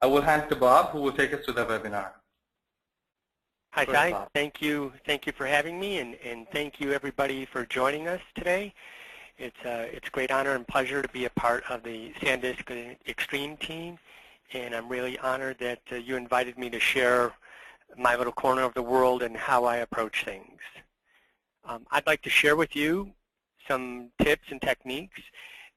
I will hand to Bob, who will take us through the webinar. Hi, Sai. Thank you for having me, and thank you everybody for joining us today. It's a great honor and pleasure to be a part of the SanDisk Extreme team, and I'm really honored that you invited me to share my little corner of the world and how I approach things. I'd like to share with you some tips and techniques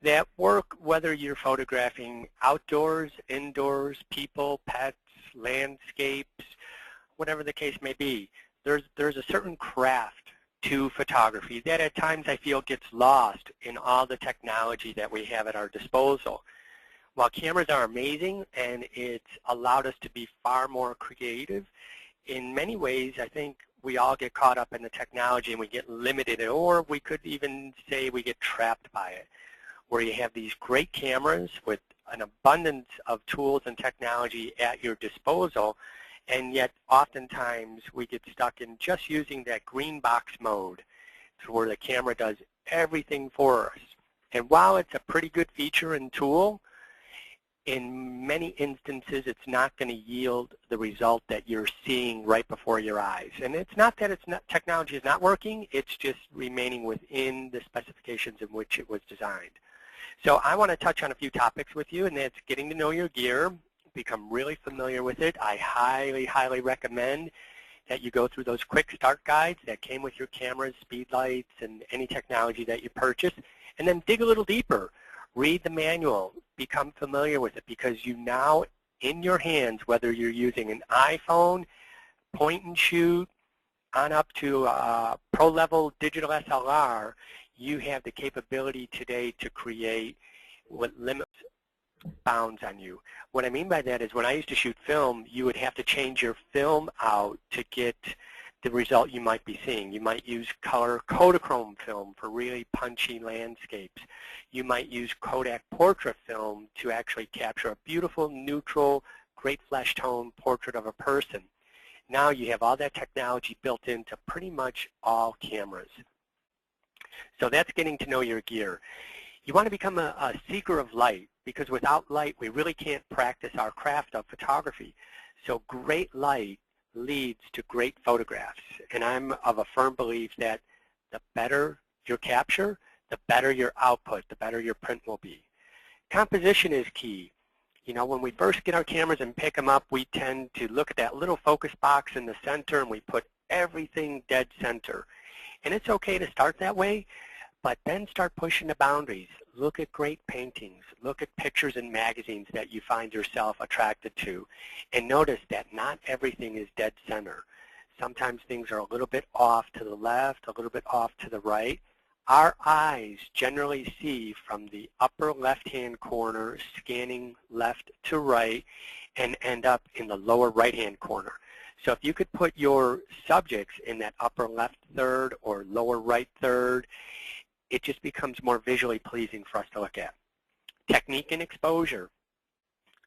that work whether you're photographing outdoors, indoors, people, pets, landscapes, whatever the case may be. There's a certain craft to photography that at times I feel gets lost in all the technology that we have at our disposal. While cameras are amazing and it's allowed us to be far more creative, in many ways I think we all get caught up in the technology and we get limited, or we could even say we get trapped by it, where you have these great cameras with an abundance of tools and technology at your disposal, and yet oftentimes we get stuck in just using that green box mode to where the camera does everything for us. And while it's a pretty good feature and tool, in many instances it's not going to yield the result that you're seeing right before your eyes. And it's not that technology is not working, it's just remaining within the specifications in which it was designed. So I want to touch on a few topics with you, and that's getting to know your gear, become really familiar with it. I highly, highly recommend that you go through those quick start guides that came with your cameras, speed lights, and any technology that you purchase, and then dig a little deeper. Read the manual, become familiar with it, because you now, in your hands, whether you're using an iPhone, point and shoot, on up to pro-level digital SLR, you have the capability today to create what limits bounds on you. What I mean by that is when I used to shoot film, you would have to change your film out to get the result you might be seeing. You might use color Kodachrome film for really punchy landscapes. You might use Kodak portrait film to actually capture a beautiful, neutral, great flesh tone portrait of a person. Now you have all that technology built into pretty much all cameras. So that's getting to know your gear. You want to become a seeker of light, because without light we really can't practice our craft of photography. So great light leads to great photographs, and I'm of a firm belief that the better your capture, the better your output, the better your print will be. Composition is key. You know, when we first get our cameras and pick them up, we tend to look at that little focus box in the center and we put everything dead center. And it's okay to start that way, but then start pushing the boundaries. Look at great paintings. Look at pictures in magazines that you find yourself attracted to. And notice that not everything is dead center. Sometimes things are a little bit off to the left, a little bit off to the right. Our eyes generally see from the upper left-hand corner, scanning left to right, and end up in the lower right-hand corner. So if you could put your subjects in that upper left third or lower right third, it just becomes more visually pleasing for us to look at. Technique and exposure.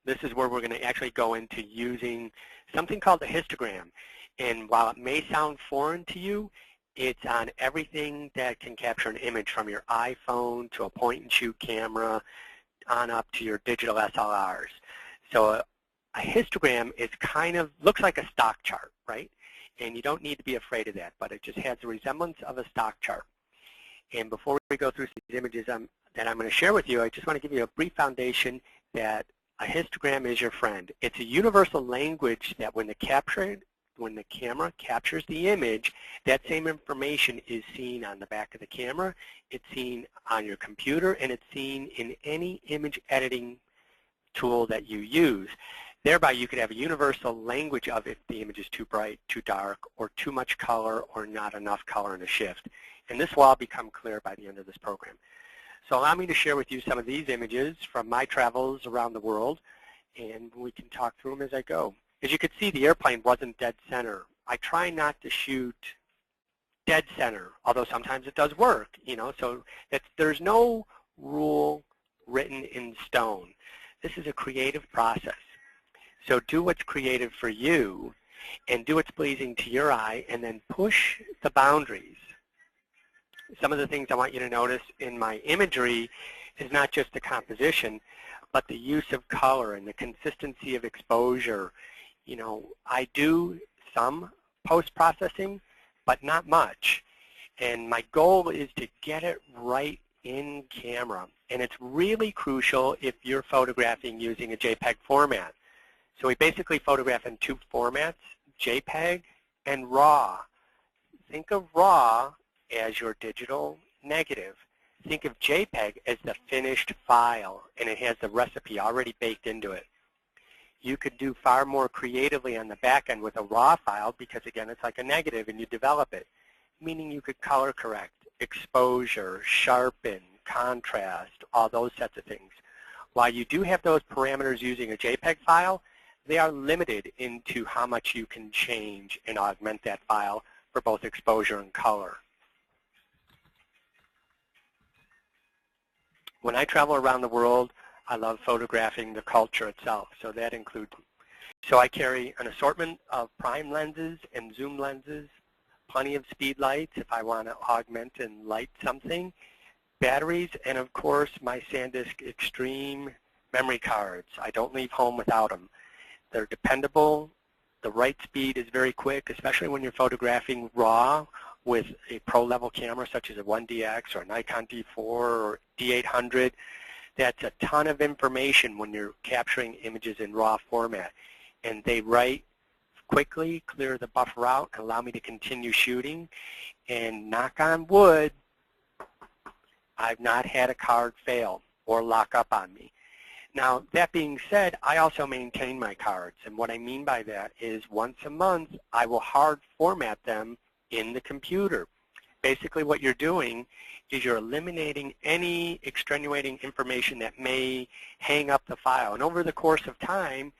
This is where we're going to actually go into using something called the histogram. And while it may sound foreign to you, it's on everything that can capture an image, from your iPhone to a point-and-shoot camera on up to your digital SLRs. So a histogram is kind of, looks like a stock chart, right? And you don't need to be afraid of that, but it just has the resemblance of a stock chart. And before we go through these images that I'm going to share with you, I just want to give you a brief foundation that a histogram is your friend. It's a universal language that when the camera captures the image, that same information is seen on the back of the camera, it's seen on your computer, and it's seen in any image editing tool that you use. Thereby, you could have a universal language of if the image is too bright, too dark, or too much color, or not enough color in a shift. And this will all become clear by the end of this program. So allow me to share with you some of these images from my travels around the world, and we can talk through them as I go. As you can see, the airplane wasn't dead center. I try not to shoot dead center, although sometimes it does work, you know, so there's no rule written in stone. This is a creative process. So do what's creative for you, and do what's pleasing to your eye, and then push the boundaries. Some of the things I want you to notice in my imagery is not just the composition. but the use of color and the consistency of exposure, you know, I do some post-processing, but not much. And my goal is to get it right in camera. And it's really crucial if you're photographing using a JPEG format. So we basically photograph in two formats, JPEG and RAW. Think of RAW as your digital negative. Think of JPEG as the finished file, and it has the recipe already baked into it. You could do far more creatively on the back end with a RAW file because, again, it's like a negative and you develop it, meaning you could color correct, exposure, sharpen, contrast, all those sets of things. While you do have those parameters using a JPEG file, they are limited into how much you can change and augment that file for both exposure and color. When I travel around the world, I love photographing the culture itself, so that includes. So I carry an assortment of prime lenses and zoom lenses, plenty of speed lights if I want to augment and light something, batteries, and of course my SanDisk Extreme memory cards. I don't leave home without them. They're dependable. The write speed is very quick, especially when you're photographing RAW with a pro-level camera such as a 1DX or a Nikon D4 or D800. That's a ton of information when you're capturing images in RAW format. And they write quickly, clear the buffer out, and allow me to continue shooting. And knock on wood, I've not had a card fail or lock up on me. Now, that being said, I also maintain my cards. And what I mean by that is once a month, I will hard format them in the computer. Basically what you're doing is you're eliminating any extenuating information that may hang up the file. And over the course of time,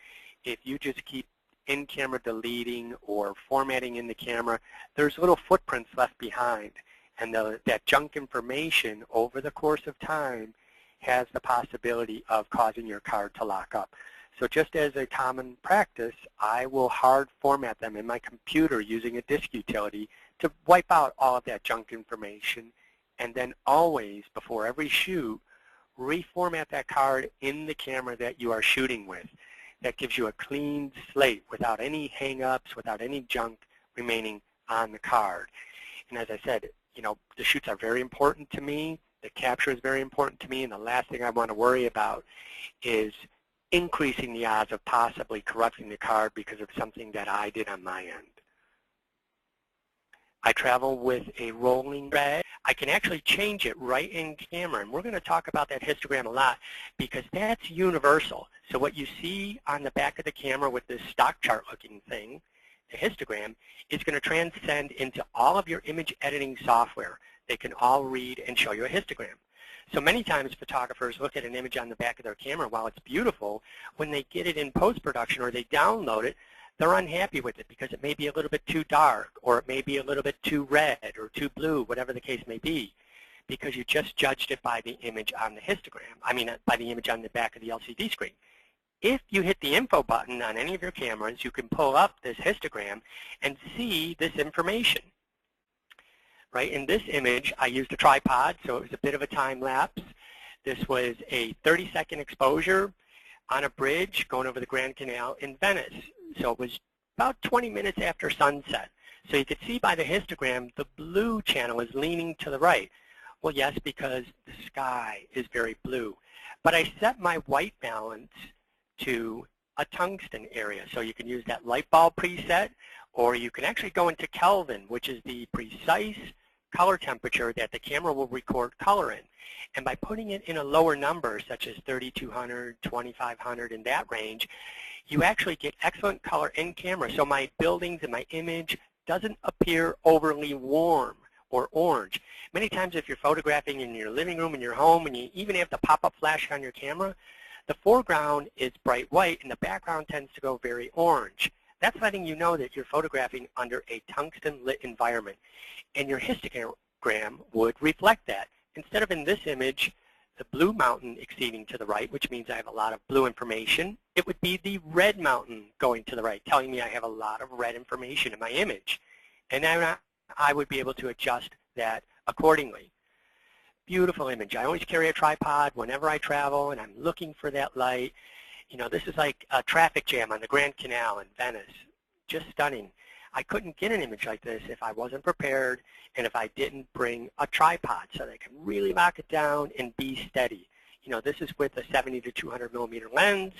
if you just keep in-camera deleting or formatting in the camera, there's little footprints left behind. And that junk information over the course of time has the possibility of causing your card to lock up. So just as a common practice, I will hard format them in my computer using a disk utility to wipe out all of that junk information, and then always, before every shoot, reformat that card in the camera that you are shooting with. That gives you a clean slate without any hang-ups, without any junk remaining on the card. And as I said, you know, the shoots are very important to me. The capture is very important to me, and the last thing I want to worry about is increasing the odds of possibly corrupting the card because of something that I did on my end. I travel with a rolling thread. I can actually change it right in camera, and we're going to talk about that histogram a lot because that's universal. So what you see on the back of the camera with this stock chart looking thing, the histogram, is going to transcend into all of your image editing software. They can all read and show you a histogram. So many times photographers look at an image on the back of their camera while it's beautiful. When they get it in post-production or they download it, they're unhappy with it because it may be a little bit too dark or it may be a little bit too red or too blue, whatever the case may be, because you just judged it by the image on the histogram, by the image on the back of the LCD screen. If you hit the info button on any of your cameras, you can pull up this histogram and see this information. Right, in this image, I used a tripod, so it was a bit of a time lapse. This was a 30-second exposure on a bridge going over the Grand Canal in Venice. So it was about 20 minutes after sunset. So you could see by the histogram, the blue channel is leaning to the right. Well, yes, because the sky is very blue. But I set my white balance to a tungsten area. So you can use that light bulb preset, or you can actually go into Kelvin, which is the precise color temperature that the camera will record color in. And by putting it in a lower number, such as 3200, 2500, in that range, you actually get excellent color in camera. So my buildings and my image doesn't appear overly warm or orange. Many times if you're photographing in your living room, in your home, and you even have the pop-up flash on your camera, the foreground is bright white and the background tends to go very orange. That's letting you know that you're photographing under a tungsten lit environment. And your histogram would reflect that. Instead of in this image, the blue mountain exceeding to the right, which means I have a lot of blue information, it would be the red mountain going to the right, telling me I have a lot of red information in my image. And then I would be able to adjust that accordingly. beautiful image. I always carry a tripod whenever I travel, and I'm looking for that light. You know, this is like a traffic jam on the Grand Canal in Venice. Just stunning. I couldn't get an image like this if I wasn't prepared and if I didn't bring a tripod so that I can really lock it down and be steady. You know, this is with a 70 to 200 millimeter lens,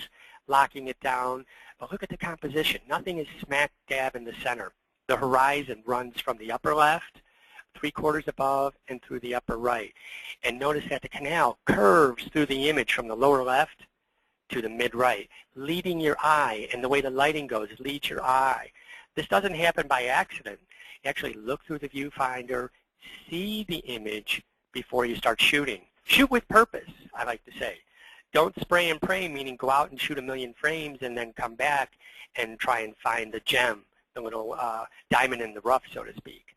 locking it down. But look at the composition. Nothing is smack dab in the center. The horizon runs from the upper left, 3/4 above, and through the upper right. And notice that the canal curves through the image from the lower left to the mid-right, leading your eye, and the way the lighting goes leads your eye. This doesn't happen by accident. You actually look through the viewfinder, see the image before you start shooting. Shoot with purpose, I like to say. Don't spray and pray, meaning go out and shoot 1,000,000 frames and then come back and try and find the gem, the little diamond in the rough, so to speak.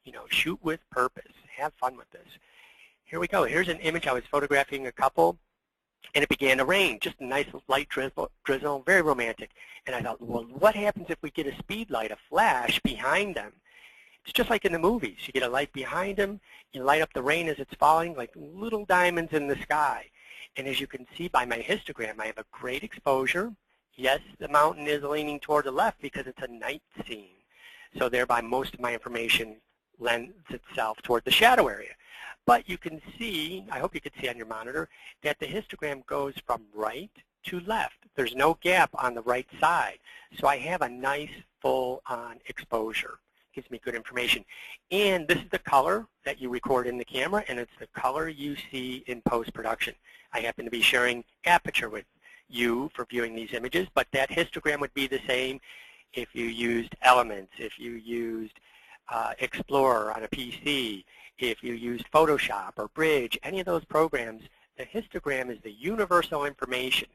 You know, shoot with purpose. Have fun with this. Here we go. Here's an image. I was photographing a couple, and it began to rain. Just a nice light drizzle, very romantic. And I thought, well, what happens if we get a speed light, a flash behind them? It's just like in the movies. You get a light behind them, you light up the rain as it's falling like little diamonds in the sky. And as you can see by my histogram, I have a great exposure. Yes, the mountain is leaning toward the left because it's a night scene. So thereby most of my information lends itself toward the shadow area. But you can see, I hope you can see on your monitor, that the histogram goes from right to left. There's no gap on the right side. So I have a nice full-on exposure. Gives me good information. And this is the color that you record in the camera, and it's the color you see in post-production. I happen to be sharing aperture with you for viewing these images, but that histogram would be the same if you used Elements, if you used Explorer on a PC, if you used Photoshop or Bridge, any of those programs. The histogram is the universal information.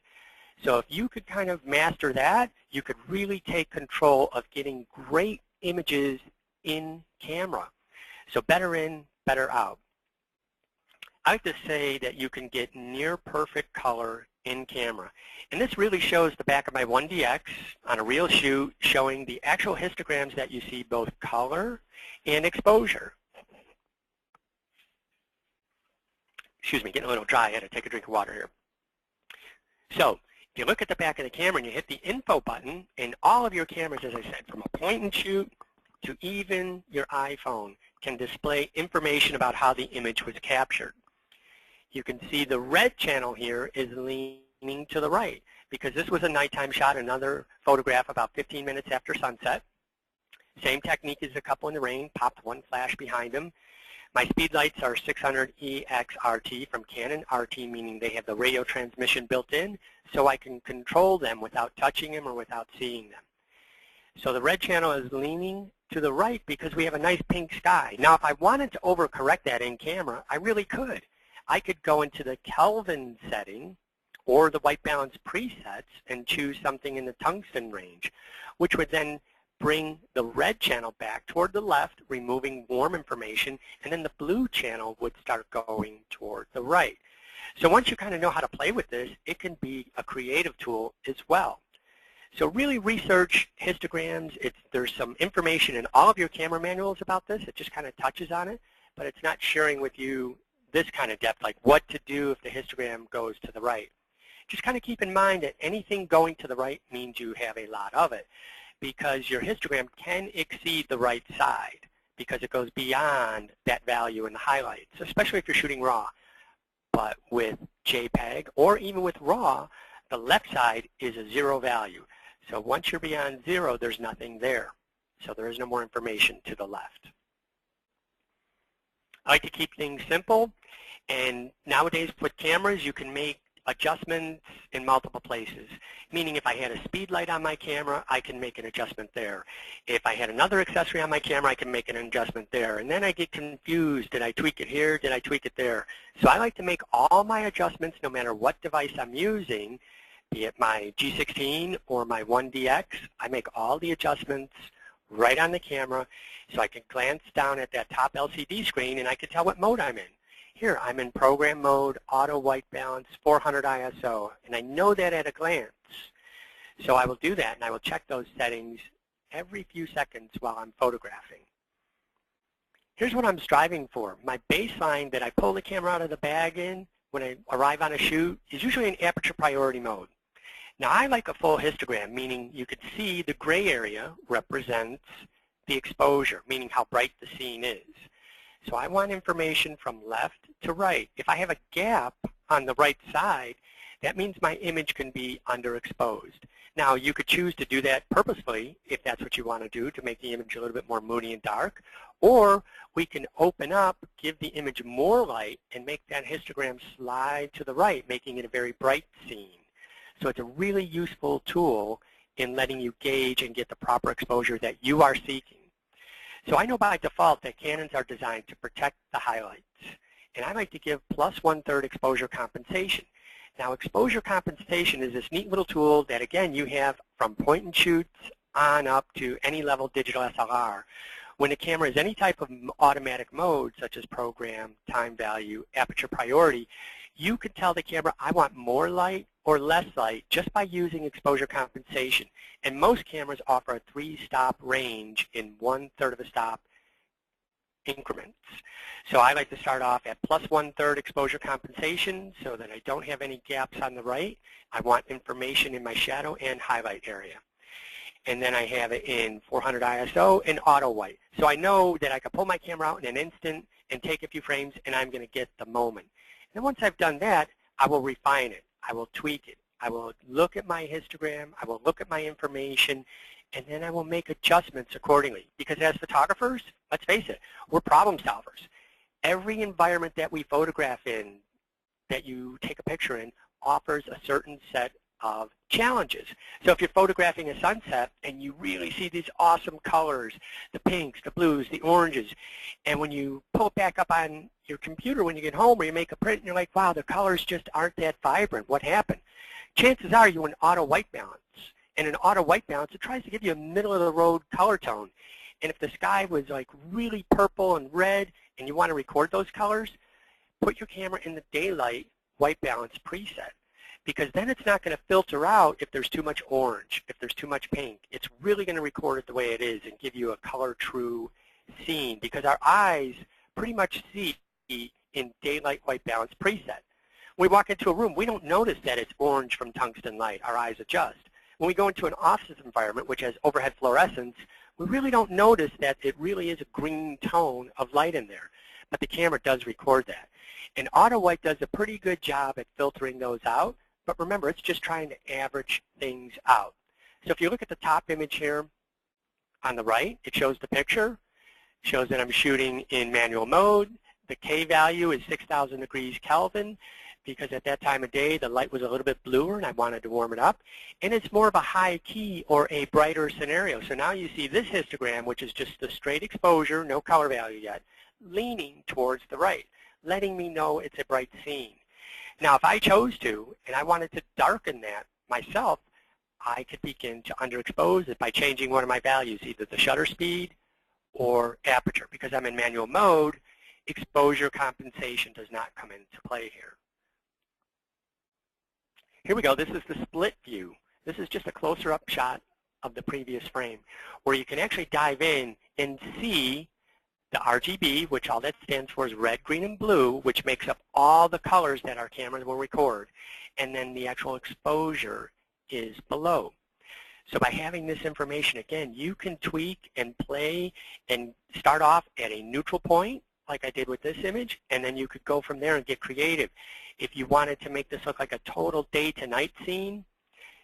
So if you could kind of master that, you could really take control of getting great images in camera. So better in, better out. I like to say that you can get near perfect color in camera. And this really shows the back of my 1DX on a real shoot, showing the actual histograms that you see both color and exposure. Excuse me, getting a little dry. I had to take a drink of water here. So if you look at the back of the camera and you hit the info button, and all of your cameras, as I said, from a point and shoot to even your iPhone, can display information about how the image was captured. You can see the red channel here is leaning to the right because this was a nighttime shot, another photograph about 15 minutes after sunset. Same technique as the couple in the rain, popped one flash behind them. My speed lights are 600 EXRT from Canon, RT meaning they have the radio transmission built in, so I can control them without touching them or without seeing them. So the red channel is leaning to the right because we have a nice pink sky. Now if I wanted to overcorrect that in camera, I really could. I could go into the Kelvin setting or the white balance presets and choose something in the tungsten range, which would then bring the red channel back toward the left, removing warm information, and then the blue channel would start going toward the right. So once you kind of know how to play with this, it can be a creative tool as well. So really research histograms. There's some information in all of your camera manuals about this. It just kind of touches on it, but it's not sharing with you this kind of depth, like what to do if the histogram goes to the right. Just kind of keep in mind that anything going to the right means you have a lot of it, because your histogram can exceed the right side because it goes beyond that value in the highlights, especially if you're shooting RAW. But with JPEG or even with RAW, the left side is a 0 value. So once you're beyond 0, there's nothing there. So there is no more information to the left. I like to keep things simple, and nowadays with cameras you can make adjustments in multiple places, meaning if I had a speed light on my camera, I can make an adjustment there. If I had another accessory on my camera, I can make an adjustment there. And then I get confused. Did I tweak it here? Did I tweak it there? So I like to make all my adjustments no matter what device I'm using, be it my G16 or my 1DX. I make all the adjustments right on the camera so I can glance down at that top LCD screen and I can tell what mode I'm in. Here, I'm in program mode, auto white balance, 400 ISO, and I know that at a glance. So I will do that, and I will check those settings every few seconds while I'm photographing. here's what I'm striving for. My baseline that I pull the camera out of the bag in when I arrive on a shoot is usually in aperture priority mode. Now I like a full histogram, meaning you could see the gray area represents the exposure, meaning how bright the scene is. So I want information from left to right. If I have a gap on the right side, that means my image can be underexposed. Now you could choose to do that purposefully if that's what you want to do to make the image a little bit more moody and dark, or we can open up, give the image more light, and make that histogram slide to the right, making it a very bright scene. So it's a really useful tool in letting you gauge and get the proper exposure that you are seeking. So I know by default that Canons are designed to protect the highlights, and I like to give plus 1/3 exposure compensation. Now exposure compensation is this neat little tool that again you have from point and shoots on up to any level digital SLR. When the camera is any type of automatic mode such as program, time value, aperture priority, you could tell the camera I want more light or less light just by using exposure compensation. And most cameras offer a 3-stop range in 1/3 of a stop increments. So I like to start off at plus 1/3 exposure compensation so that I don't have any gaps on the right. I want information in my shadow and highlight area. And then I have it in 400 ISO and auto white. So I know that I can pull my camera out in an instant and take a few frames and I'm going to get the moment. And then once I've done that, I will refine it. I will tweak it. I will look at my histogram. I will look at my information. And then I will make adjustments accordingly. Because as photographers, let's face it, we're problem solvers. Every environment that we photograph in, that you take a picture in, offers a certain set of challenges. So if you're photographing a sunset and you really see these awesome colors, the pinks, the blues, the oranges, and when you pull it back up on your computer when you get home or you make a print and you're like, wow, the colors just aren't that vibrant, what happened? Chances are you're in auto white balance. And in auto white balance, it tries to give you a middle-of-the-road color tone. And if the sky was like really purple and red and you want to record those colors, put your camera in the daylight white balance preset. Because then it's not going to filter out if there's too much orange, if there's too much pink. It's really going to record it the way it is and give you a color-true scene. Because our eyes pretty much see in daylight white balance preset. When we walk into a room, we don't notice that it's orange from tungsten light. Our eyes adjust. When we go into an office environment, which has overhead fluorescence, we really don't notice that it really is a green tone of light in there. But the camera does record that. And auto white does a pretty good job at filtering those out. But remember, it's just trying to average things out. So if you look at the top image here on the right, it shows the picture. It shows that I'm shooting in manual mode. The K value is 6,000 degrees Kelvin because at that time of day the light was a little bit bluer and I wanted to warm it up. And it's more of a high key or a brighter scenario. So now you see this histogram, which is just the straight exposure, no color value yet, leaning towards the right, letting me know it's a bright scene. Now, if I chose to, and I wanted to darken that myself, I could begin to underexpose it by changing one of my values, either the shutter speed or aperture. Because I'm in manual mode, exposure compensation does not come into play here. Here we go. This is the split view. This is just a closer up shot of the previous frame, where you can actually dive in and see the RGB, which all that stands for is red, green, and blue, which makes up all the colors that our cameras will record. And then the actual exposure is below. So by having this information, again, you can tweak and play and start off at a neutral point, like I did with this image, and then you could go from there and get creative. If you wanted to make this look like a total day-to-night scene,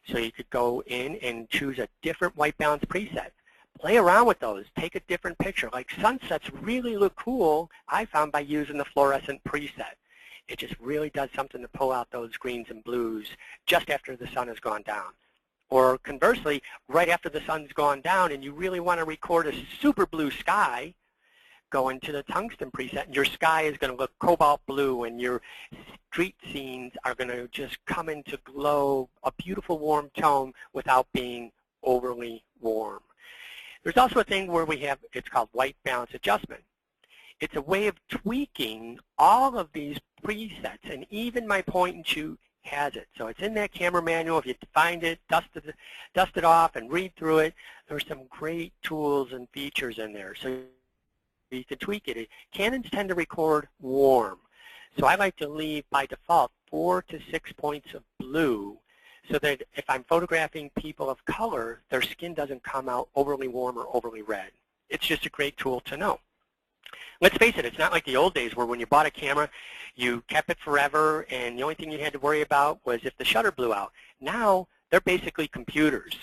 so you could go in and choose a different white balance preset. Play around with those. Take a different picture. Like sunsets really look cool, I found, by using the fluorescent preset. It just really does something to pull out those greens and blues just after the sun has gone down. Or conversely, right after the sun's gone down and you really want to record a super blue sky, go into the tungsten preset and your sky is going to look cobalt blue and your street scenes are going to just come into glow, a beautiful warm tone without being overly warm. There's also a thing where we have, it's called white balance adjustment. It's a way of tweaking all of these presets, and even my point and shoot has it. So it's in that camera manual. If you find it, dust it off and read through it. There's some great tools and features in there. So you can tweak it. Canons tend to record warm. So I like to leave, by default, 4 to 6 points of blue so that if I'm photographing people of color, their skin doesn't come out overly warm or overly red. It's just a great tool to know. Let's face it, it's not like the old days where when you bought a camera, you kept it forever, and the only thing you had to worry about was if the shutter blew out. Now, they're basically computers.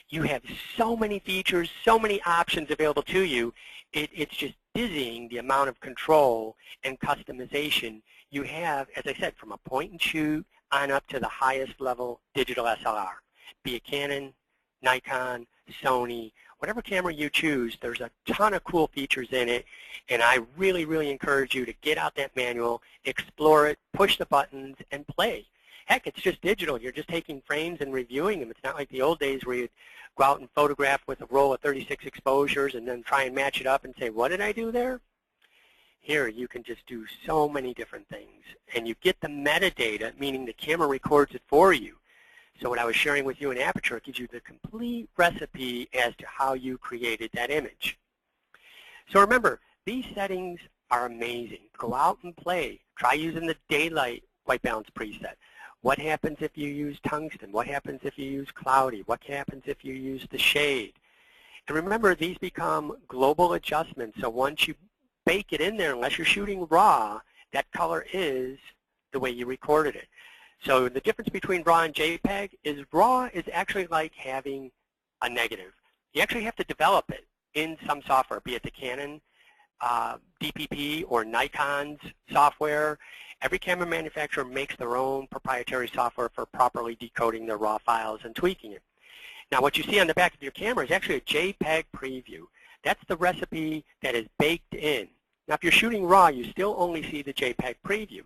You have so many features, so many options available to you, it's just dizzying the amount of control and customization you have, as I said, from a point and shoot on up to the highest level digital SLR. Be it Canon, Nikon, Sony, whatever camera you choose, there's a ton of cool features in it, and I really, really encourage you to get out that manual, explore it, push the buttons, and play. Heck, it's just digital. You're just taking frames and reviewing them. It's not like the old days where you'd go out and photograph with a roll of 36 exposures and then try and match it up and say, what did I do there? Here, you can just do so many different things, and you get the metadata, meaning the camera records it for you. So what I was sharing with you in Aperture gives you the complete recipe as to how you created that image. So remember, these settings are amazing. Go out and play. Try using the daylight white balance preset. What happens if you use tungsten? What happens if you use cloudy? What happens if you use the shade? And remember, these become global adjustments. So once you bake it in there, unless you're shooting raw, that color is the way you recorded it. So the difference between RAW and JPEG is RAW is actually like having a negative. You actually have to develop it in some software, be it the Canon DPP or Nikon's software. Every camera manufacturer makes their own proprietary software for properly decoding their RAW files and tweaking it. Now what you see on the back of your camera is actually a JPEG preview. That's the recipe that is baked in. Now if you're shooting RAW, you still only see the JPEG preview.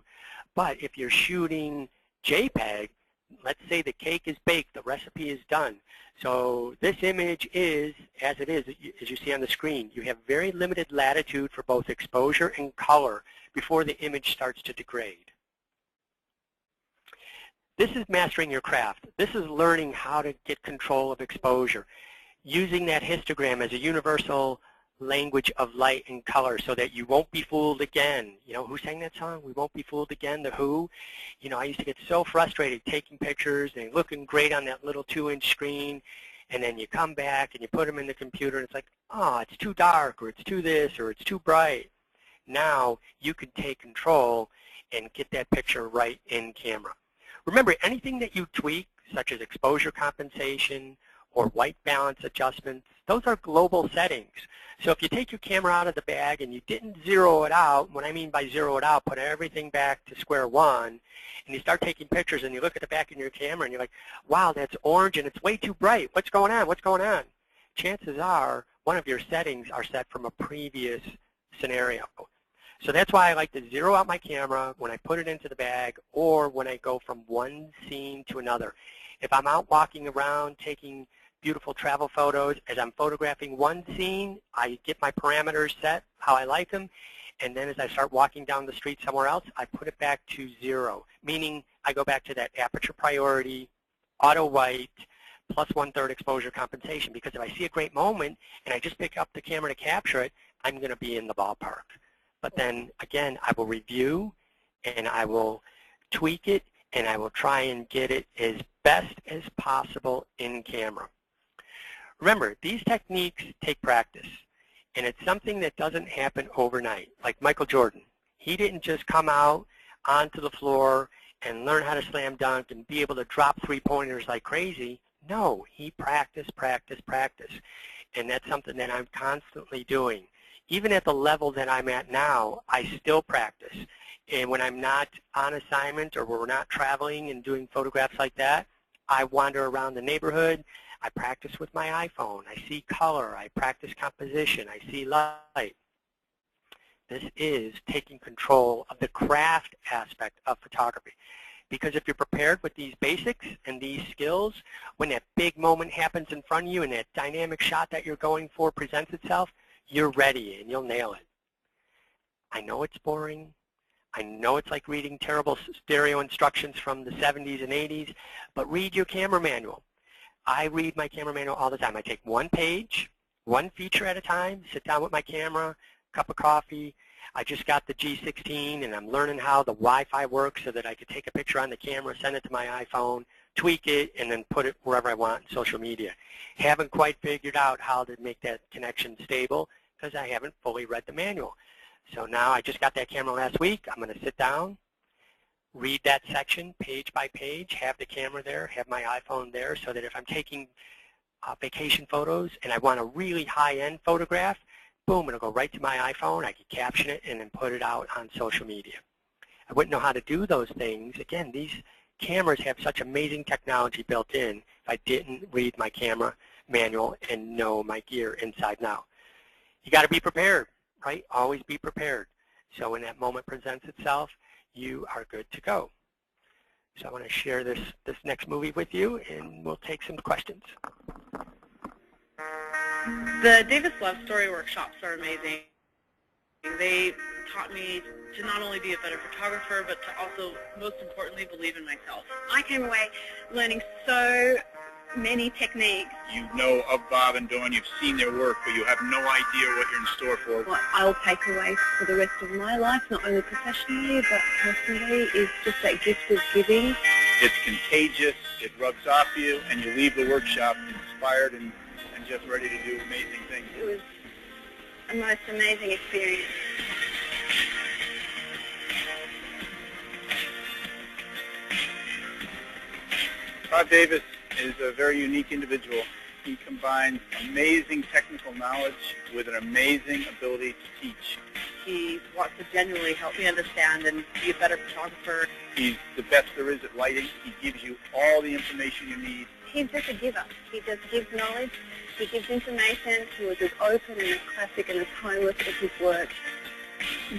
But if you're shooting JPEG, let's say the cake is baked, the recipe is done. So this image is, as it is, as you see on the screen, you have very limited latitude for both exposure and color before the image starts to degrade. This is mastering your craft. This is learning how to get control of exposure, using that histogram as a universal language of light and color so that you won't be fooled again. You know, who sang that song? We Won't Be Fooled Again, The Who? You know, I used to get so frustrated taking pictures and looking great on that little 2-inch screen, and then you come back and you put them in the computer and it's like, oh, it's too dark, or it's too this, or it's too bright. Now you can take control and get that picture right in camera. Remember, anything that you tweak, such as exposure compensation or white balance adjustments, those are global settings. So if you take your camera out of the bag and you didn't zero it out, what I mean by zero it out, put everything back to square one, and you start taking pictures and you look at the back of your camera and you're like, wow, that's orange and it's way too bright. What's going on? What's going on? Chances are one of your settings are set from a previous scenario. So that's why I like to zero out my camera when I put it into the bag or when I go from one scene to another. If I'm out walking around taking beautiful travel photos, as I'm photographing one scene, I get my parameters set how I like them, and then as I start walking down the street somewhere else, I put it back to 0, meaning I go back to that aperture priority, auto white, plus 1/3 exposure compensation, because if I see a great moment and I just pick up the camera to capture it, I'm going to be in the ballpark. But then, again, I will review, and I will tweak it, and I will try and get it as best as possible in camera. Remember, these techniques take practice, and it's something that doesn't happen overnight. Like Michael Jordan, he didn't just come out onto the floor and learn how to slam dunk and be able to drop three-pointers like crazy. No, he practiced, and that's something that I'm constantly doing. Even at the level that I'm at now, I still practice. And when I'm not on assignment or we're not traveling and doing photographs like that, I wander around the neighborhood. I practice with my iPhone. I see color. I practice composition. I see light. This is taking control of the craft aspect of photography. Because if you're prepared with these basics and these skills, when that big moment happens in front of you and that dynamic shot that you're going for presents itself, you're ready and you'll nail it. I know it's boring. I know it's like reading terrible stereo instructions from the 70s and 80s, but read your camera manual. I read my camera manual all the time. I take one page, one feature at a time, sit down with my camera, cup of coffee. I just got the G16 and I'm learning how the Wi-Fi works so that I could take a picture on the camera, send it to my iPhone, tweak it, and then put it wherever I want in social media. Haven't quite figured out how to make that connection stable because I haven't fully read the manual. So now I just got that camera last week. I'm going to sit down, read that section page by page, have the camera there, have my iPhone there so that if I'm taking vacation photos and I want a really high-end photograph, boom, it'll go right to my iPhone. I can caption it and then put it out on social media. I wouldn't know how to do those things. Again, these cameras have such amazing technology built in if I didn't read my camera manual and know my gear inside and out. You got to be prepared, right? Always be prepared. So when that moment presents itself, you are good to go. So I want to share this next movie with you, and we'll take some questions. The Davis Love Story workshops are amazing. They taught me to not only be a better photographer, but to also, most importantly, believe in myself. I came away learning so many techniques. You know of Bob and Dawn, you've seen their work, but you have no idea what you're in store for. What I'll take away for the rest of my life, not only professionally, but personally, is just that gift of giving. It's contagious, it rubs off you, and you leave the workshop inspired and just ready to do amazing things. It was a most amazing experience. BobDavis is a very unique individual. He combines amazing technical knowledge with an amazing ability to teach. He wants to genuinely help me understand and be a better photographer. He's the best there is at lighting. He gives you all the information you need. He's just a giver. He just gives knowledge. He gives information. He was as open and as classic and as timeless as his work.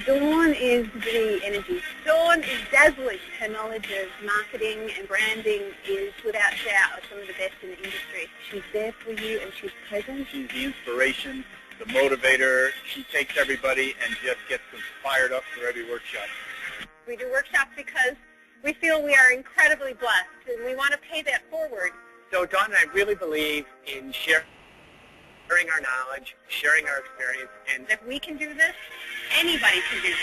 Dawn is the energy. Dawn is dazzling. Her knowledge of marketing and branding is without doubt some of the best in the industry. She's there for you and she's present. She's the inspiration, the motivator. She takes everybody and just gets them fired up for every workshop. We do workshops because we feel we are incredibly blessed and we want to pay that forward. So Dawn and I really believe in sharing our knowledge, sharing our experience, and if we can do this, anybody can do this.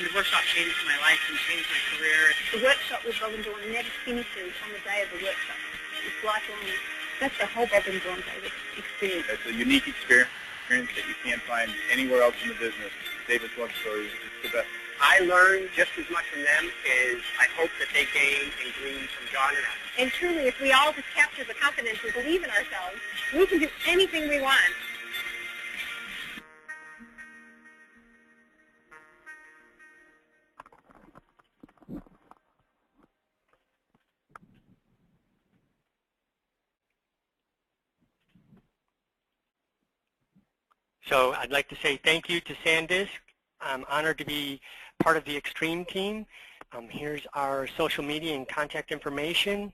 The workshop changed my life and changed my career. The workshop with Bob and Dawn never finishes on the day of the workshop. It's lifelong. That's the whole Bob and Dawn Davis experience. It's a unique experience that you can't find anywhere else in the business. Davis Love Story is the best. I learned just as much from them as I hope that they gain and glean from John and I. And truly, if we all just capture the confidence and believe in ourselves, we can do anything we want. So I'd like to say thank you to SanDisk. I'm honored to be part of the Extreme team. Here's our social media and contact information.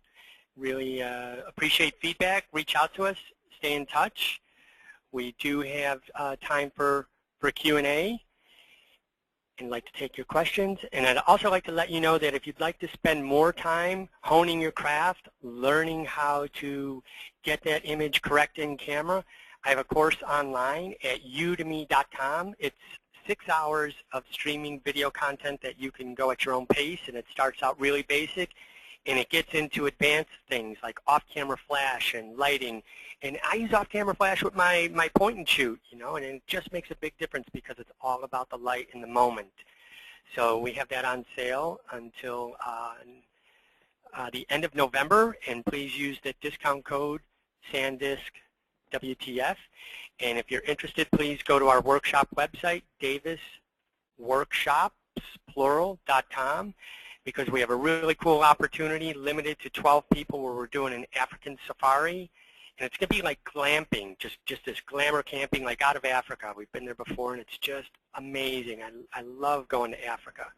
Really appreciate feedback. Reach out to us. Stay in touch. We do have time for Q&A and like to take your questions. And I'd also like to let you know that if you'd like to spend more time honing your craft, learning how to get that image correct in camera, I have a course online at udemy.com. It's 6 hours of streaming video content that you can go at your own pace, and it starts out really basic, and it gets into advanced things like off-camera flash and lighting. And I use off-camera flash with my point and shoot, you know, and it just makes a big difference because it's all about the light in the moment. So we have that on sale until the end of November, and please use the discount code SanDisk WTF. And if you're interested, please go to our workshop website, davisworkshops.com, because we have a really cool opportunity limited to 12 people where we're doing an African safari. And it's going to be like glamping, just this glamour camping like out of Africa. We've been there before, and it's just amazing. I love going to Africa.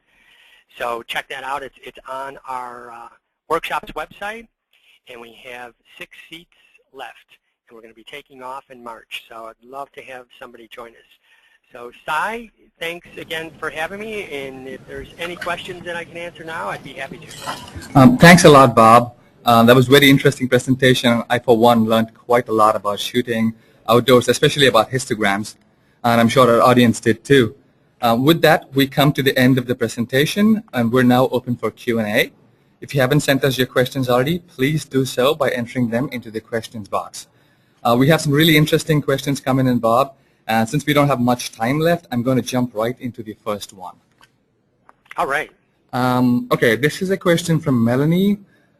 So check that out. It's on our workshop's website, and we have 6 seats left. And we're going to be taking off in March, so I'd love to have somebody join us. So, Sai, thanks again for having me, and if there's any questions that I can answer now, I'd be happy to. Thanks a lot, Bob. That was a very interesting presentation. I, for one, learned quite a lot about shooting outdoors, especially about histograms. and I'm sure our audience did too. With that, we come to the end of the presentation, and we're now open for Q&A. If you haven't sent us your questions already, please do so by entering them into the questions box. We have some really interesting questions coming in, Bob. And since we don't have much time left, I'm going to jump right into the first one. All right. Okay, this is a question from Melanie.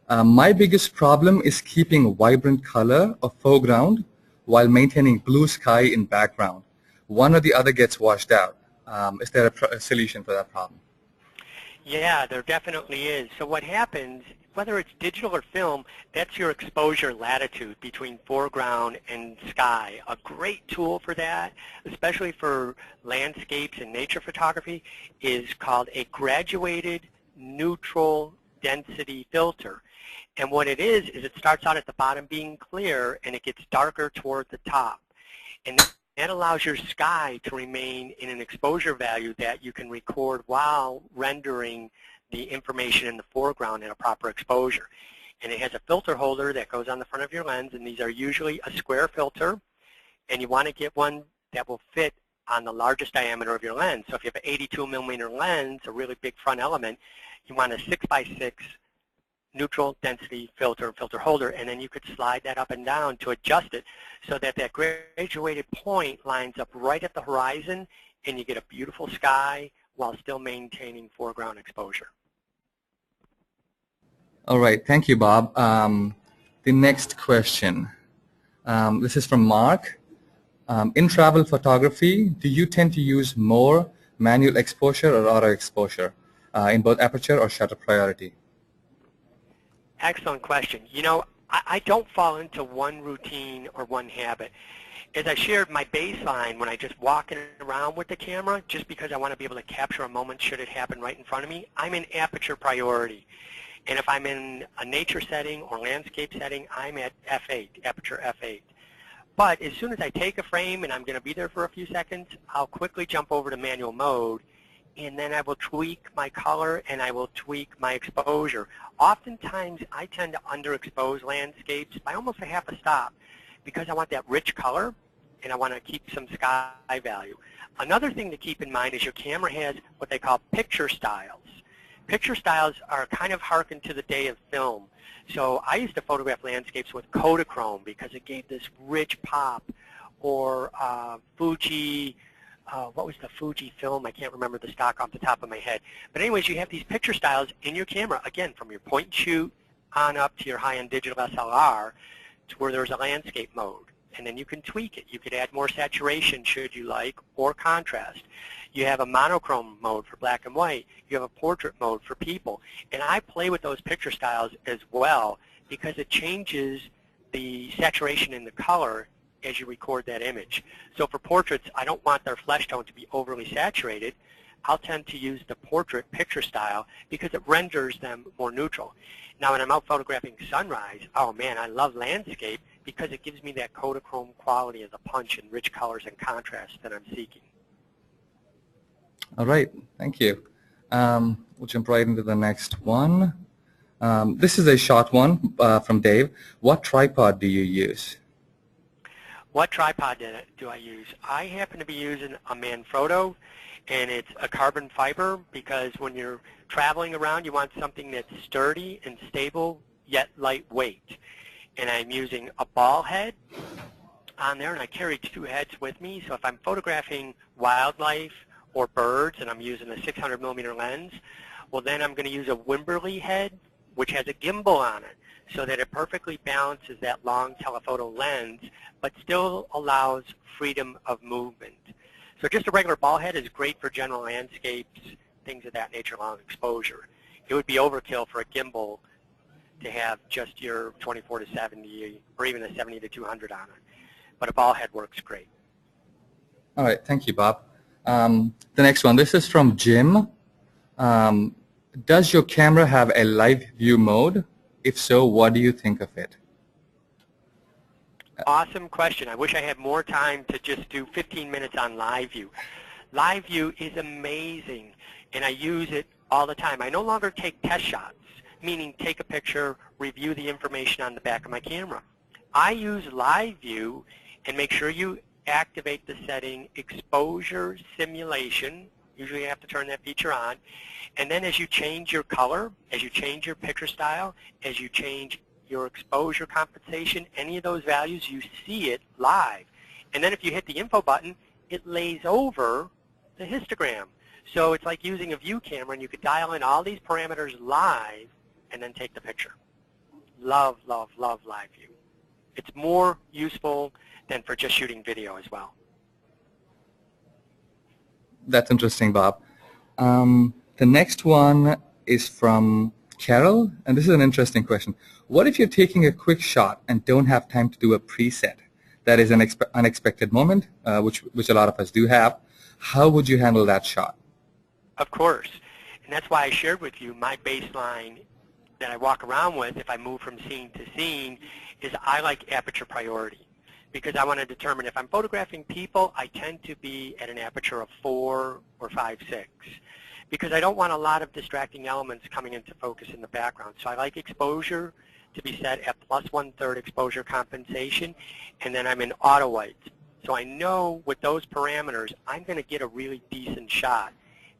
My biggest problem is keeping vibrant color of foreground while maintaining blue sky in background. One or the other gets washed out. Is there a solution for that problem? Yeah, there definitely is. So what happens, whether it's digital or film, that's your exposure latitude between foreground and sky. A great tool for that, especially for landscapes and nature photography, is called a graduated neutral density filter. And what it is it starts out at the bottom being clear and it gets darker toward the top. And that allows your sky to remain in an exposure value that you can record while rendering the information in the foreground in a proper exposure. And it has a filter holder that goes on the front of your lens, and these are usually a square filter, and you want to get one that will fit on the largest diameter of your lens. So if you have an 82 millimeter lens, a really big front element, you want a 6x6 neutral density filter holder, and then you could slide that up and down to adjust it so that that graduated point lines up right at the horizon, and you get a beautiful sky while still maintaining foreground exposure. All right, thank you, Bob. The next question. This is from Mark. In travel photography, do you tend to use more manual exposure or auto exposure in both aperture or shutter priority? Excellent question. You know, I don't fall into one routine or one habit. As I shared, my baseline when I just walking around with the camera, just because I want to be able to capture a moment should it happen right in front of me, I'm in aperture priority. And if I'm in a nature setting or landscape setting, I'm at f8, aperture f8. But as soon as I take a frame and I'm going to be there for a few seconds, I'll quickly jump over to manual mode, and then I will tweak my color and I will tweak my exposure. Oftentimes, I tend to underexpose landscapes by almost a half a stop because I want that rich color and I want to keep some sky value. Another thing to keep in mind is your camera has what they call picture styles. Picture styles are kind of harken to the day of film. So I used to photograph landscapes with Kodachrome because it gave this rich pop, or Fuji. What was the Fuji film? I can't remember the stock off the top of my head. But anyways, you have these picture styles in your camera, again, from your point and shoot on up to your high-end digital SLR to where there's a landscape mode. And then you can tweak it. You could add more saturation should you like, or contrast. You have a monochrome mode for black and white. You have a portrait mode for people. And I play with those picture styles as well because it changes the saturation in the color as you record that image. So for portraits, I don't want their flesh tone to be overly saturated. I'll tend to use the portrait picture style because it renders them more neutral. Now when I'm out photographing sunrise, oh man, I love landscape because it gives me that Kodachrome quality of the punch and rich colors and contrast that I'm seeking. All right, thank you. We'll jump right into the next one. This is a short one from Dave. What tripod do you use? What tripod do I use? I happen to be using a Manfrotto, and it's a carbon fiber because when you're traveling around, you want something that's sturdy and stable, yet lightweight. And I'm using a ball head on there, and I carry two heads with me. So if I'm photographing wildlife or birds, and I'm using a 600 millimeter lens, well then I'm going to use a Wimberley head, which has a gimbal on it, so that it perfectly balances that long telephoto lens, but still allows freedom of movement. So just a regular ball head is great for general landscapes, things of that nature, long exposure. It would be overkill for a gimbal to have just your 24 to 70 or even a 70 to 200 on it. But a ball head works great. All right, thank you, Bob. The next one, this is from Jim. Does your camera have a live view mode? If so, what do you think of it? Awesome question. I wish I had more time to just do 15 minutes on live view. Live view is amazing, and I use it all the time. I no longer take test shots, meaning take a picture, review the information on the back of my camera. I use live view and make sure you activate the setting exposure simulation. Usually you have to turn that feature on. And then as you change your color, as you change your picture style, as you change your exposure compensation, any of those values, you see it live. And then if you hit the info button, it lays over the histogram. So it's like using a view camera, and you could dial in all these parameters live and then take the picture. Love, love, love live view. It's more useful than for just shooting video as well. That's interesting, Bob. The next one is from Carol, and this is an interesting question. What if you're taking a quick shot and don't have time to do a preset? That is an unexpected moment, which a lot of us do have. How would you handle that shot? Of course. And that's why I shared with you my baseline that I walk around with if I move from scene to scene is I like aperture priority, because I want to determine if I'm photographing people, I tend to be at an aperture of 4 or 5, 6, because I don't want a lot of distracting elements coming into focus in the background. So I like exposure to be set at plus 1/3 exposure compensation, and then I'm in auto whites. So I know with those parameters, I'm going to get a really decent shot.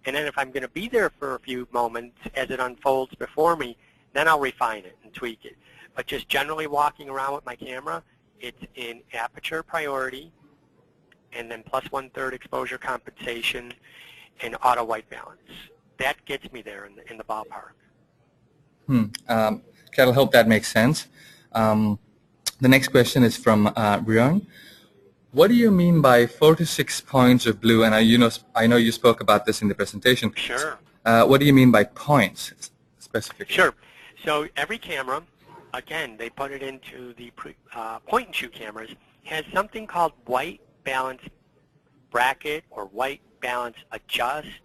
And then if I'm going to be there for a few moments as it unfolds before me, then I'll refine it and tweak it. But just generally walking around with my camera, it's in aperture priority, and then plus 1/3 exposure compensation and auto white balance. That gets me there in the ballpark. Carol, hope that makes sense. The next question is from Rion. What do you mean by 4 to 6 points of blue? And I know you spoke about this in the presentation. Sure. What do you mean by points specifically? Sure. So every camera, again, they put it into the point-and-shoot cameras, has something called white balance bracket or white balance adjust.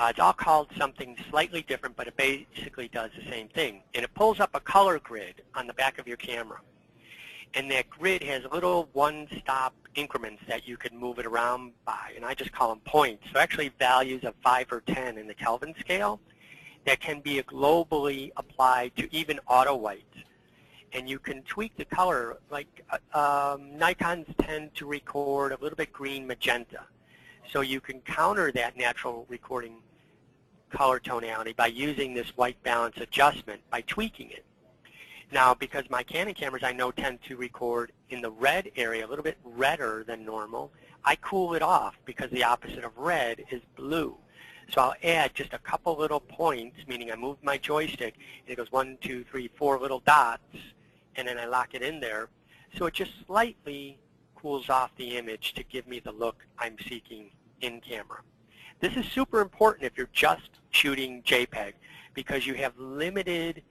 It's all called something slightly different, but it basically does the same thing. And it pulls up a color grid on the back of your camera. And that grid has little one-stop increments that you can move it around by, and I just call them points. So actually values of 5 or 10 in the Kelvin scale that can be globally applied to even auto whites. And you can tweak the color, like Nikons tend to record a little bit green magenta. So you can counter that natural recording color tonality by using this white balance adjustment by tweaking it. Now, because my Canon cameras I know tend to record in the red area, a little bit redder than normal, I cool it off because the opposite of red is blue. So I'll add just a couple little points, meaning I move my joystick, and it goes 1, 2, 3, 4 little dots, and then I lock it in there. So it just slightly cools off the image to give me the look I'm seeking in camera. This is super important if you're just shooting JPEG, because you have limited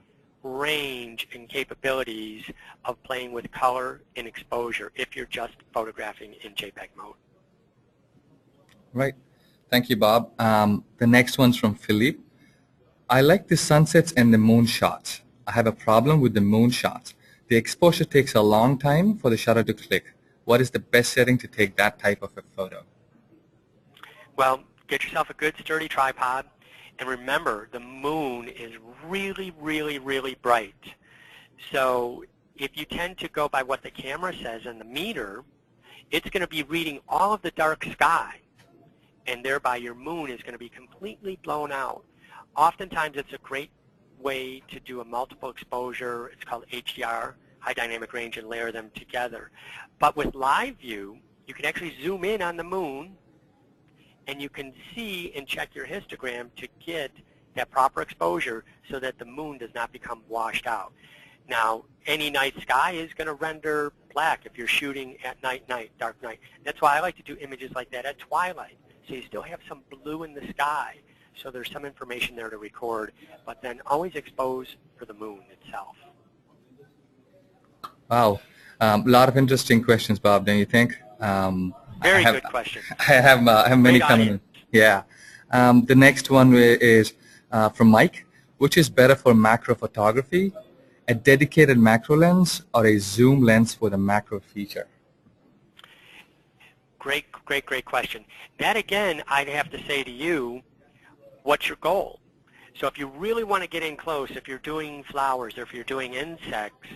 range and capabilities of playing with color and exposure if you're just photographing in JPEG mode. Right. Thank you, Bob. The next one's from Philippe. I like the sunsets and the moon shots. I have a problem with the moon shots. The exposure takes a long time for the shutter to click. What is the best setting to take that type of a photo? Well, get yourself a good sturdy tripod. And remember, the moon is really, really, really bright. So if you tend to go by what the camera says and the meter, it's going to be reading all of the dark sky, and thereby your moon is going to be completely blown out. Oftentimes it's a great way to do a multiple exposure. It's called HDR, high dynamic range, and layer them together. But with live view, you can actually zoom in on the moon, and you can see and check your histogram to get that proper exposure so that the moon does not become washed out. Now, any night sky is going to render black if you're shooting at night, dark night. That's why I like to do images like that at twilight, so you still have some blue in the sky, so there's some information there to record, but then always expose for the moon itself. Wow. A lot of interesting questions, Bob, don't you think? Very good question. I have many coming. Yeah. The next one is from Mike. Which is better for macro photography, a dedicated macro lens or a zoom lens for the macro feature? Great question. That, again, I'd have to say to you, what's your goal? So if you really want to get in close, if you're doing flowers or if you're doing insects,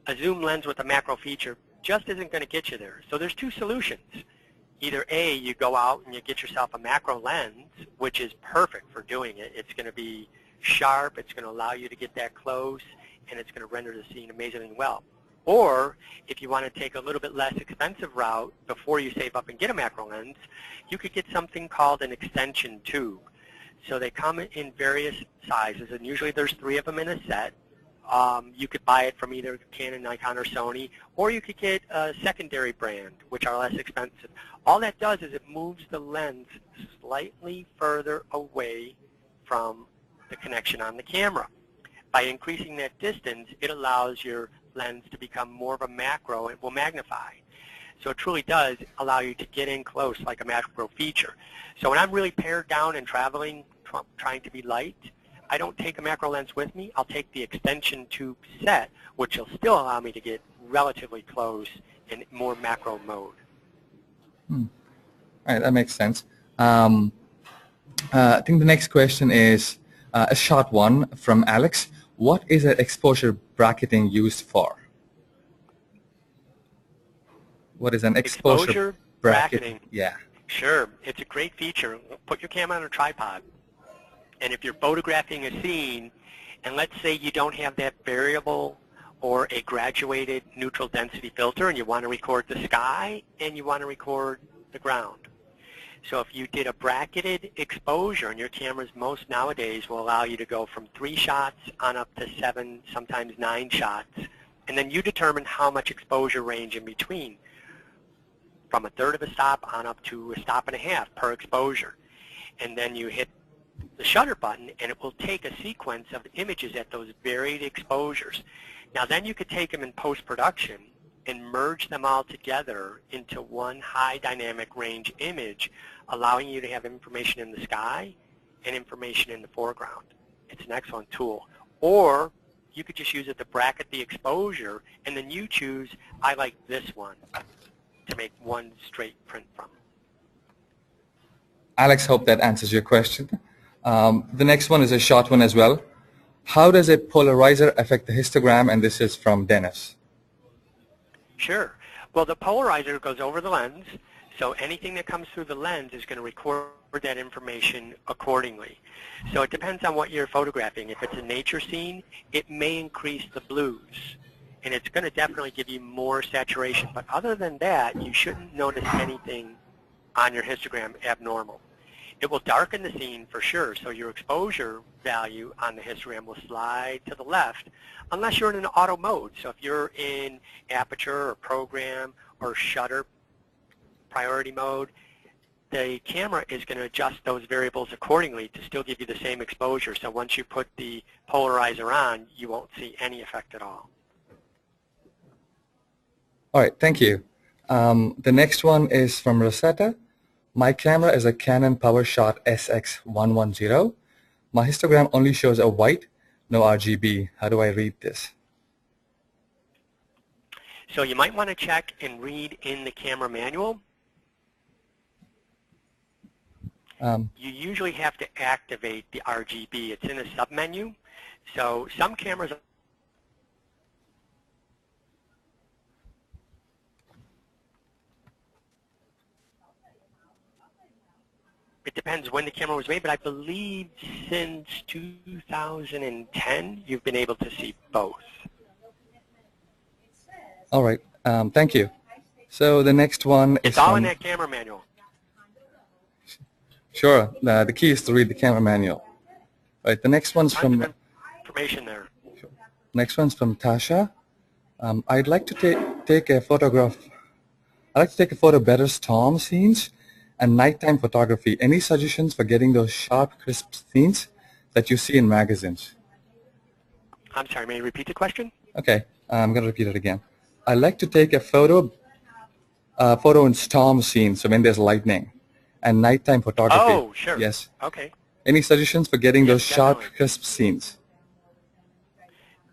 a zoom lens with a macro feature just isn't going to get you there. So there's two solutions. Either A, you go out and you get yourself a macro lens, which is perfect for doing it. It's going to be sharp, it's going to allow you to get that close, and it's going to render the scene amazingly well. Or if you want to take a little bit less expensive route before you save up and get a macro lens, you could get something called an extension tube. So they come in various sizes, and usually there's 3 of them in a set. You could buy it from either Canon, Nikon, or Sony, or you could get a secondary brand, which are less expensive. All that does is it moves the lens slightly further away from the connection on the camera. By increasing that distance, it allows your lens to become more of a macro. It will magnify. So it truly does allow you to get in close like a macro feature. So when I'm really pared down and traveling, trying to be light, I don't take a macro lens with me. I'll take the extension tube set, which will still allow me to get relatively close in more macro mode. All right, that makes sense. I think the next question is a short one from Alex. What is an exposure bracketing used for? What is an exposure bracketing? Yeah. Sure. It's a great feature. Put your camera on a tripod. And if you're photographing a scene, and let's say you don't have that variable or a graduated neutral density filter, and you want to record the sky and you want to record the ground. So if you did a bracketed exposure, and your cameras most nowadays will allow you to go from 3 shots on up to 7, sometimes 9 shots, and then you determine how much exposure range in between, from a third of a stop on up to a stop and a half per exposure. And then you hit the shutter button, and it will take a sequence of images at those varied exposures. Now then you could take them in post-production and merge them all together into one high dynamic range image, allowing you to have information in the sky and information in the foreground. It's an excellent tool. Or you could just use it to bracket the exposure, and then you choose, I like this one, to make one straight print from. Alex, hope that answers your question. The next one is a short one as well. How does a polarizer affect the histogram? And this is from Dennis. Sure. Well, the polarizer goes over the lens, so anything that comes through the lens is going to record that information accordingly. So it depends on what you're photographing. If it's a nature scene, it may increase the blues, and it's going to definitely give you more saturation. But other than that, you shouldn't notice anything on your histogram abnormal. It will darken the scene for sure, so your exposure value on the histogram will slide to the left unless you're in an auto mode. So if you're in aperture or program or shutter priority mode, the camera is going to adjust those variables accordingly to still give you the same exposure. So once you put the polarizer on, you won't see any effect at all. All right, thank you. The next one is from Rosetta. My camera is a Canon PowerShot SX110. My histogram only shows a white, no RGB. How do I read this? So you might want to check and read in the camera manual. You usually have to activate the RGB. It's in a submenu. So some cameras it depends when the camera was made, but I believe since 2010 you've been able to see both. All right, thank you. So the next one is It's all in that camera manual. Sure, the key is to read the camera manual. All right, the next one's Tons from of information there. Next one's from Tasha. I'd like to take a photograph. I'd like to take a photo of better storm scenes and nighttime photography. Any suggestions for getting those sharp, crisp scenes that you see in magazines? I'm sorry, may you repeat the question? Okay, I'm going to repeat it again. I'd like to take a photo in storm scenes, so when there's lightning, and nighttime photography. Oh, sure. Yes. Okay. Any suggestions for getting those sharp, definitely. crisp scenes?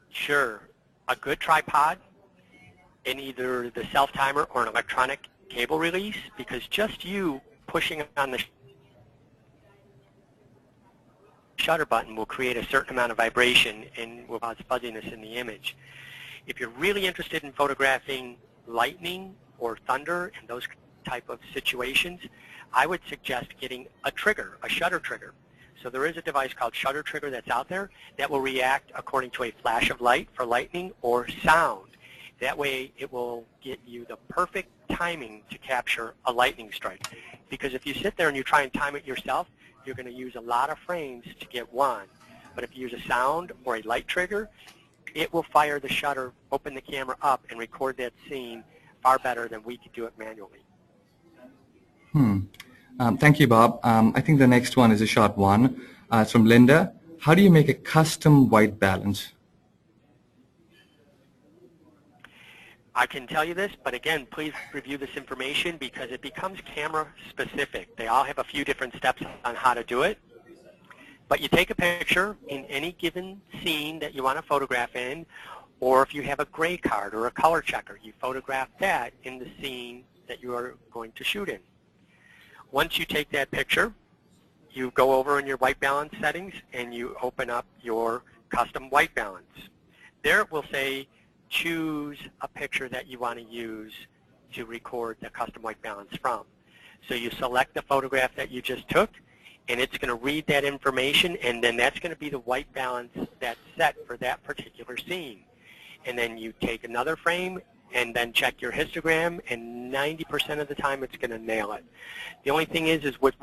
Sure. A good tripod in either the self-timer or an electronic cable release, because just you pushing on the shutter button will create a certain amount of vibration and will cause fuzziness in the image. If you're really interested in photographing lightning or thunder and those type of situations, I would suggest getting a trigger, a shutter trigger. So there is a device called shutter trigger that's out there that will react according to a flash of light for lightning or sound. That way it will get you the perfect timing to capture a lightning strike. Because if you sit there and you try and time it yourself, you're going to use a lot of frames to get one. But if you use a sound or a light trigger, it will fire the shutter, open the camera up, and record that scene far better than we could do it manually. Thank you, Bob. I think the next one is a short one. It's from Linda. How do you make a custom white balance? I can tell you this, but again, please review this information because it becomes camera specific. They all have a few different steps on how to do it. But you take a picture in any given scene that you want to photograph in, or if you have a gray card or a color checker, you photograph that in the scene that you are going to shoot in. Once you take that picture, you go over in your white balance settings and you open up your custom white balance. There it will say choose a picture that you want to use to record the custom white balance from. So you select the photograph that you just took, and it's going to read that information, and then that's going to be the white balance that's set for that particular scene. And then you take another frame and then check your histogram, and 90% of the time it's going to nail it. The only thing is with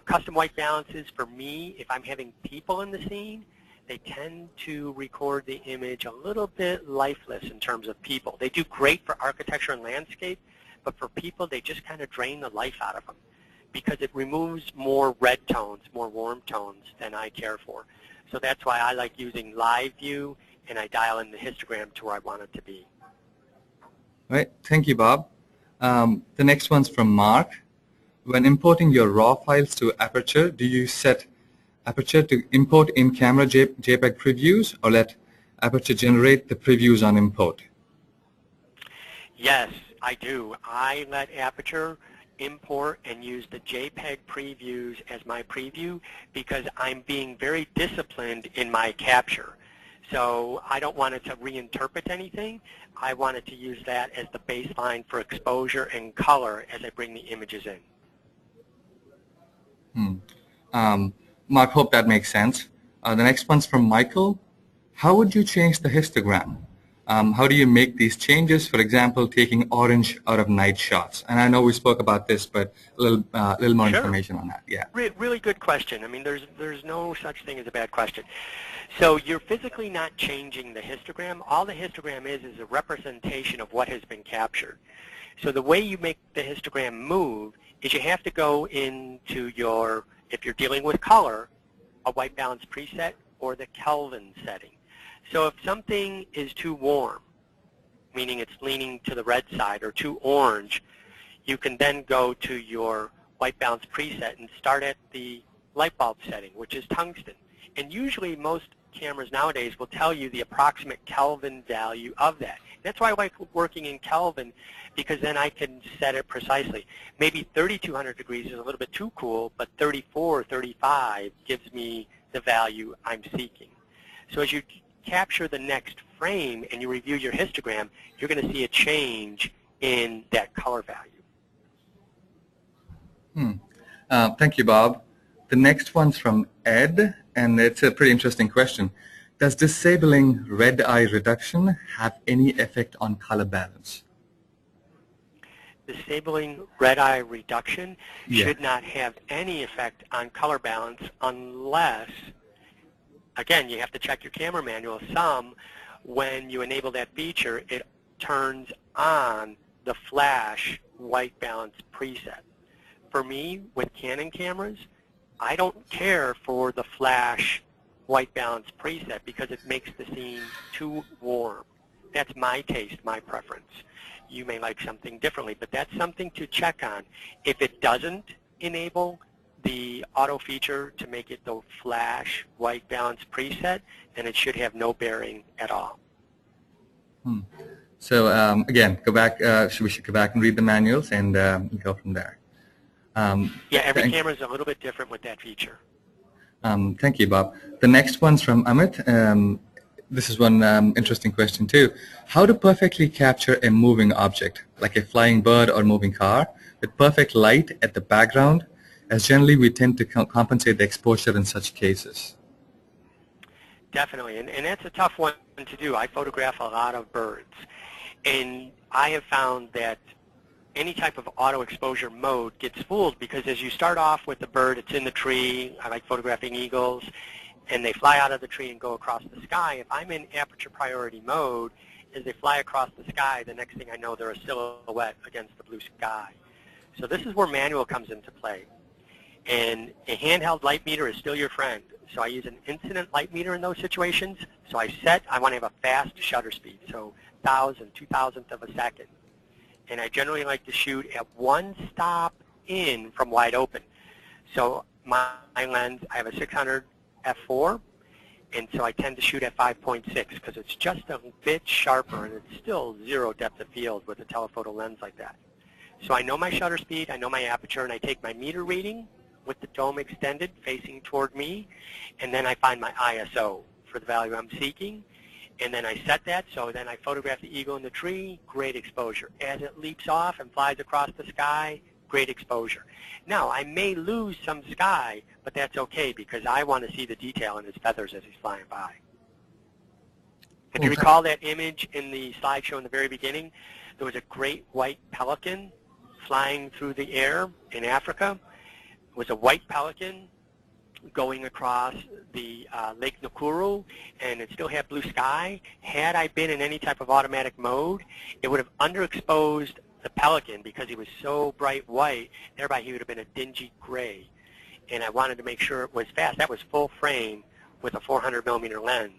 custom white balances, for me, if I'm having people in the scene, they tend to record the image a little bit lifeless in terms of people. They do great for architecture and landscape, but for people, they just kind of drain the life out of them because it removes more red tones, more warm tones than I care for. So that's why I like using live view, and I dial in the histogram to where I want it to be. All right. Thank you, Bob. The next one's from Mark. When importing your raw files to Aperture, do you set Aperture to import in-camera JPEG previews or let Aperture generate the previews on import? Yes, I do. I let Aperture import and use the JPEG previews as my preview because I'm being very disciplined in my capture. So I don't want it to reinterpret anything. I wanted to use that as the baseline for exposure and color as I bring the images in. Mark, hope that makes sense. The next one's from Michael. How would you change the histogram? How do you make these changes? For example, taking orange out of night shots. And I know we spoke about this, but a little more information on that. Yeah. Really good question. I mean, there's no such thing as a bad question. So you're physically not changing the histogram. All the histogram is a representation of what has been captured. So the way you make the histogram move is you have to go into your, if you're dealing with color, a white balance preset or the Kelvin setting. So if something is too warm, meaning it's leaning to the red side, or too orange, you can then go to your white balance preset and start at the light bulb setting, which is tungsten. And usually most cameras nowadays will tell you the approximate Kelvin value of that. That's why I like working in Kelvin, because then I can set it precisely. Maybe 3,200 degrees is a little bit too cool, but 34 or 35 gives me the value I'm seeking. So as you capture the next frame and you review your histogram, you're going to see a change in that color value. Thank you, Bob. The next one's from Ed, and it's a pretty interesting question. Does disabling red eye reduction have any effect on color balance? Disabling red eye reduction should not have any effect on color balance unless, again, you have to check your camera manual some. When you enable that feature, it turns on the flash white balance preset. For me, with Canon cameras, I don't care for the flash white balance preset because it makes the scene too warm. That's my taste, my preference. You may like something differently, but that's something to check on. If it doesn't enable the auto feature to make it the flash white balance preset, then it should have no bearing at all. So again, go back. We should go back and read the manuals and go from there. Yeah, every camera is a little bit different with that feature. Thank you, Bob. The next one's from Amit. This is one interesting question too. How to perfectly capture a moving object, like a flying bird or moving car, with perfect light at the background, as generally we tend to compensate the exposure in such cases? Definitely, and that's a tough one to do. I photograph a lot of birds, and I have found that any type of auto exposure mode gets fooled because as you start off with the bird, it's in the tree. I like photographing eagles, and they fly out of the tree and go across the sky. If I'm in aperture priority mode, as they fly across the sky, the next thing I know, they're a silhouette against the blue sky. So this is where manual comes into play. And a handheld light meter is still your friend. So I use an incident light meter in those situations. So I want to have a fast shutter speed, so 1,000, 2,000th of a second. And I generally like to shoot at one stop in from wide open. So my lens, I have a 600 f4, and so I tend to shoot at 5.6 because it's just a bit sharper, and it's still zero depth of field with a telephoto lens like that. So I know my shutter speed, I know my aperture, and I take my meter reading with the dome extended facing toward me, and then I find my ISO for the value I'm seeking, and then I set that, so then I photograph the eagle in the tree, great exposure. As it leaps off and flies across the sky, great exposure. Now, I may lose some sky, but that's okay because I want to see the detail in his feathers as he's flying by. If you recall that image in the slideshow in the very beginning, there was a great white pelican flying through the air in Africa. It was a white pelican going across the Lake Nakuru, and it still had blue sky. Had I been in any type of automatic mode, it would have underexposed the pelican because he was so bright white, thereby he would have been a dingy gray. And I wanted to make sure it was fast. That was full frame with a 400 millimeter lens.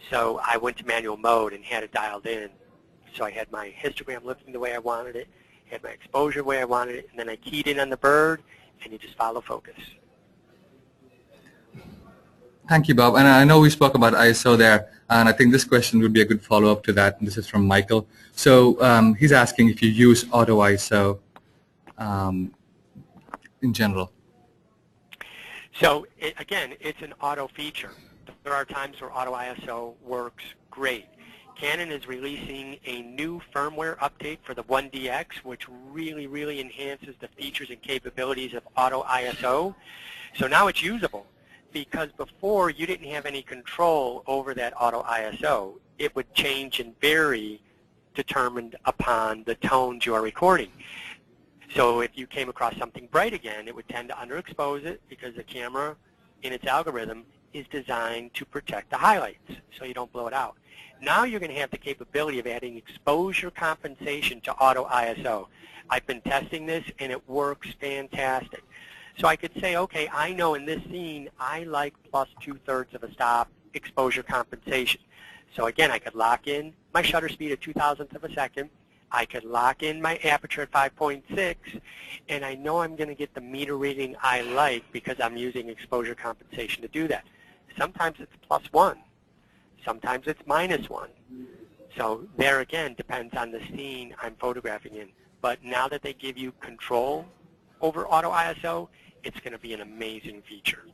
So I went to manual mode and had it dialed in. So I had my histogram lifting the way I wanted it, had my exposure the way I wanted it, and then I keyed in on the bird, and you just follow focus. Thank you, Bob. And I know we spoke about ISO there, and I think this question would be a good follow-up to that. And this is from Michael. So he's asking if you use auto ISO in general. So again, it's an auto feature. There are times where auto ISO works great. Canon is releasing a new firmware update for the 1DX, which really, really enhances the features and capabilities of auto ISO. So now it's usable, because before you didn't have any control over that auto ISO. It would change and vary determined upon the tones you are recording. So if you came across something bright again, it would tend to underexpose it because the camera in its algorithm is designed to protect the highlights so you don't blow it out. Now you're going to have the capability of adding exposure compensation to auto ISO. I've been testing this and it works fantastic. So I could say, okay, I know in this scene I like plus 2/3 of a stop exposure compensation. So again, I could lock in my shutter speed at 2,000th of a second. I could lock in my aperture at 5.6, and I know I'm going to get the meter reading I like because I'm using exposure compensation to do that. Sometimes it's +1. Sometimes it's -1. So there again depends on the scene I'm photographing in. But now that they give you control over auto ISO, it's going to be an amazing feature.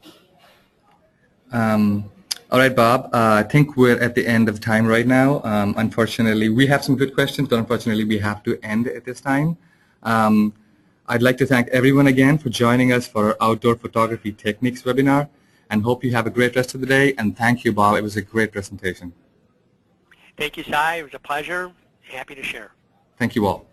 All right, Bob. I think we're at the end of time right now. Unfortunately, we have some good questions, but unfortunately, we have to end at this time. I'd like to thank everyone again for joining us for our Outdoor Photography Techniques webinar, and hope you have a great rest of the day. And thank you, Bob. It was a great presentation. Thank you, Sai. It was a pleasure. Happy to share. Thank you all.